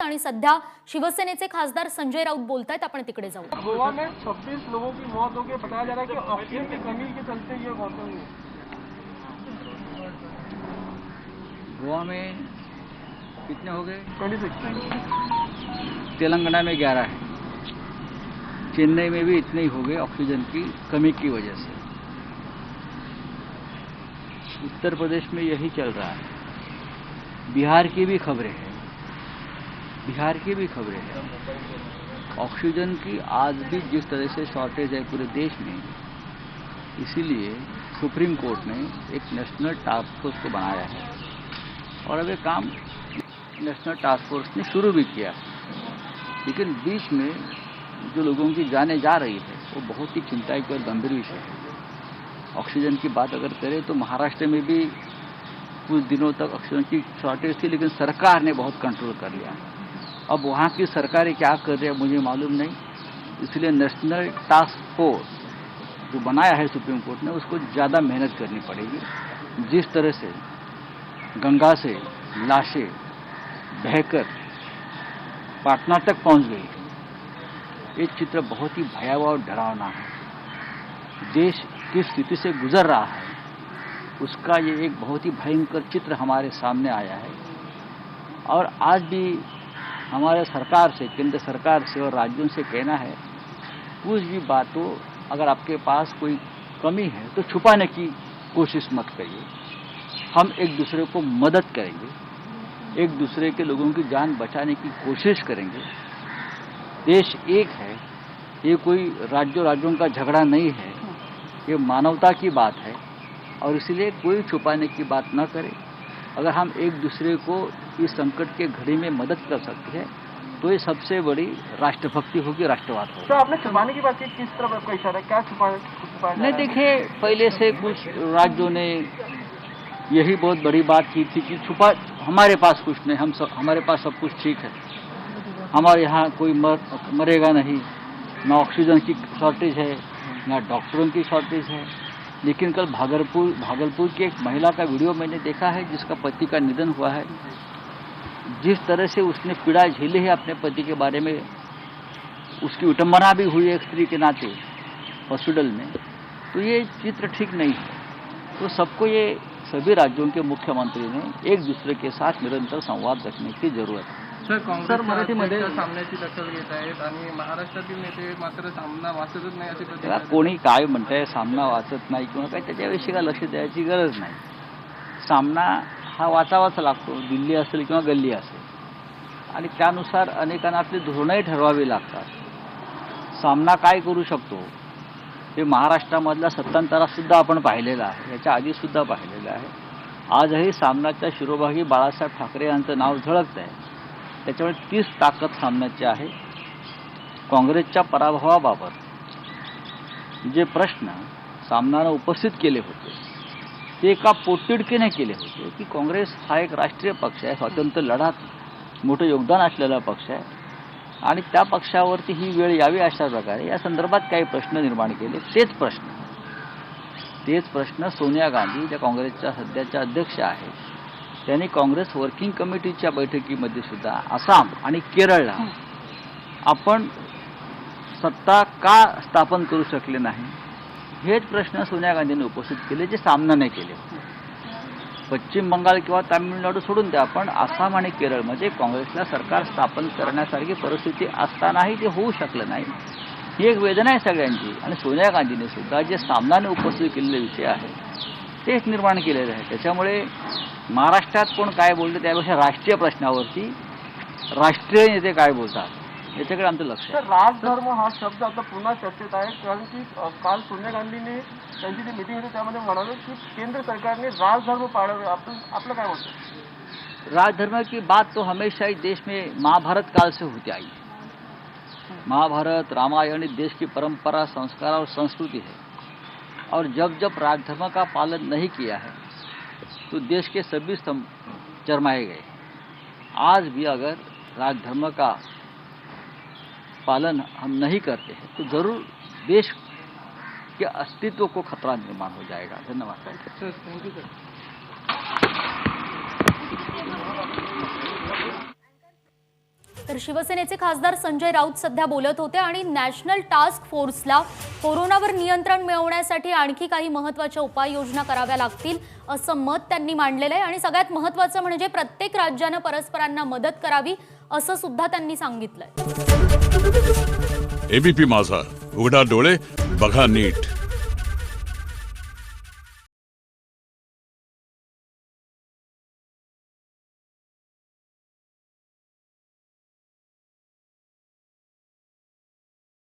आणि सध्या शिवसेनेचे खासदार संजय राऊत बोलतायत, आपण तिकडे जाऊ। गोवा में 26 लोगों की मौत हो गई, बताया जा रहा है कि ऑक्सीजन की कमी के चलते ये मौत हुई। गोवा में कितने हो गए? 26। तेलंगाना में 11 है, चेन्नई में भी इतने ही हो गए ऑक्सीजन की कमी की वजह से। उत्तर प्रदेश में यही चल रहा है। बिहार की भी खबरें हैं, ऑक्सीजन की आज भी जिस तरह से शॉर्टेज है पूरे देश में, इसीलिए सुप्रीम कोर्ट ने एक नेशनल टास्क फोर्स को बनाया है और अब ये काम नेशनल टास्क फोर्स ने शुरू भी किया। लेकिन बीच में जो लोगों की जानें जा रही है वो बहुत ही चिंता की और गंभीर विषय है। ऑक्सीजन की बात अगर करें तो महाराष्ट्र में भी कुछ दिनों तक ऑक्सीजन की शॉर्टेज थी, लेकिन सरकार ने बहुत कंट्रोल कर लिया। अब वहाँ की सरकारें क्या कर रही है मुझे मालूम नहीं, इसलिए नेशनल टास्क फोर्स जो बनाया है सुप्रीम कोर्ट ने, उसको ज़्यादा मेहनत करनी पड़ेगी। जिस तरह से गंगा से लाशें बहकर पाटना तक पहुँच गई, ये चित्र बहुत ही भयावह और डरावना है। देश किस स्थिति से गुजर रहा है उसका ये एक बहुत ही भयंकर चित्र हमारे सामने आया है। और आज भी हमारे सरकार से, केंद्र सरकार से और राज्यों से कहना है, कुछ भी बात हो, अगर आपके पास कोई कमी है तो छुपाने की कोशिश मत करिए। हम एक दूसरे को मदद करेंगे, एक दूसरे के लोगों की जान बचाने की कोशिश करेंगे। देश एक है, ये कोई राज्यों का झगड़ा नहीं है, ये मानवता की बात है और इसलिए कोई छुपाने की बात न करें। अगर हम एक दूसरे को इस संकट के घड़ी में मदद कर सकते हैं तो ये सबसे बड़ी राष्ट्रभक्ति होगी, राष्ट्रवाद होगा। तो आपने छुपाने की बात की, किस तरफ आपका इशारा है? क्या छुपाया नहीं, देखिए, पहले से कुछ राज्यों ने यही बहुत बड़ी बात की थी कि छुपा, हमारे पास कुछ नहीं, हमारे पास सब कुछ ठीक है, हमारे यहाँ कोई मरेगा नहीं, ना ऑक्सीजन की शॉर्टेज है, ना डॉक्टरों की शॉर्टेज है। लेकिन कल भागलपुर की एक महिला का वीडियो मैंने देखा है जिसका पति का निधन हुआ है। जिस तरह से उसने पीड़ा झेली है अपने पति के बारे में, उसकी विटंबना भी हुई एक स्त्री के नाते हॉस्पिटल में, तो ये चित्र ठीक नहीं है। तो सबको, ये सभी राज्यों के मुख्यमंत्री ने एक दूसरे के साथ निरंतर संवाद रखने की जरूरत है। सर, काँग्रेस मराठीमध्ये सामन्याची दखल घेत आहेत आणि महाराष्ट्रातील नेते मात्र सामना वाचतच नाही अशी प्रतिक्रिया। कोणी काय म्हणताय सामना वाचत नाही किंवा काय, त्याच्याविषयी काय लक्ष द्यायची गरज नाही। सामना हा वाचावाच लागतो, दिल्ली असेल किंवा गल्ली असेल, आणि त्यानुसार अनेकांना आपली धोरणंही ठरवावी लागतात। सामना काय करू शकतो हे महाराष्ट्रामधला सत्तांतरासुद्धा आपण पाहिलेला आहे, याच्या आधीसुद्धा पाहिलेलं आहे। आजही सामनाच्या शिरोभागी बाळासाहेब ठाकरे यांचं नाव झळकत आहे, त्याच्यामुळे तीच ताकद सामन्याची आहे। काँग्रेसच्या पराभवाबाबत जे प्रश्न सामनानं उपस्थित केले होते ते एका पोटतिडकीने केले होते की काँग्रेस हा एक राष्ट्रीय पक्ष आहे, स्वातंत्र्य लढ्यात मोठं योगदान असलेला पक्ष आहे आणि त्या पक्षावरती ही वेळ यावी अशा प्रकारे या संदर्भात काही प्रश्न निर्माण केले। तेच प्रश्न सोनिया गांधी, ज्या काँग्रेसच्या सध्याच्या अध्यक्ष आहेत, त्यांनी काँग्रेस वर्किंग कमिटीच्या बैठकीमध्ये सुद्धा आसाम आणि केरळला आपण सत्ता का स्थापन करू शकले नाही, हेच प्रश्न सोनिया गांधींनी उपस्थित केले, जे सामनाने केले। पश्चिम बंगाल किंवा तामिळनाडू सोडून द्या, पण आसाम आणि केरळमध्ये काँग्रेसला सरकार स्थापन करण्यासारखी परिस्थिती असतानाही ते होऊ शकलं नाही, ही एक वेदना आहे सगळ्यांची। आणि सोनिया गांधीने सुद्धा जे सामनाने उपस्थित केलेले विषय आहे तेच निर्माण केलेले आहे। त्याच्यामुळे महाराष्ट्रात कोण काय बोलते त्यापेक्षा राष्ट्रीय प्रश्नावरती राष्ट्रीय नेते काय बोलतात याच्याकडे आमचं लक्ष आहे। तर राजधर्म हा शब्द आता पुन्हा चर्चेत आहे, कारण की काल सोनिया गांधीने त्यांची जी मीटिंग होती त्यामध्ये म्हणाले की केंद्र सरकारने राजधर्म पाळावे। आपलं काय म्हणतो? राजधर्म की बात तो हमेशा ही देश में महाभारत काल से होती आई है। महाभारत, रामायण देश की परंपरा, संस्कार और संस्कृति है, और जब राजधर्म का पालन नहीं किया है तो देश के सभी स्तंभ चरमाए गए। आज भी अगर राजधर्म का पालन हम नहीं करते हैं तो जरूर देश के अस्तित्व को खतरा निर्माण हो जाएगा। धन्यवाद सर। Thank you sir. तर शिवसेनेचे खासदार संजय राऊत सध्या बोलत होते आणि नॅशनल टास्क फोर्सला कोरोनावर नियंत्रण मिळवण्यासाठी आणखी काही महत्त्वाच्या उपाययोजना कराव्या लागतील असं मत त्यांनी मांडलेलं आहे आणि सगळ्यात महत्त्वाचं म्हणजे प्रत्येक राज्यानं परस्परांना मदत करावी असं सुद्धा त्यांनी सांगितलंय. एबीपी माझा, उघडा डोळे बघा नीट.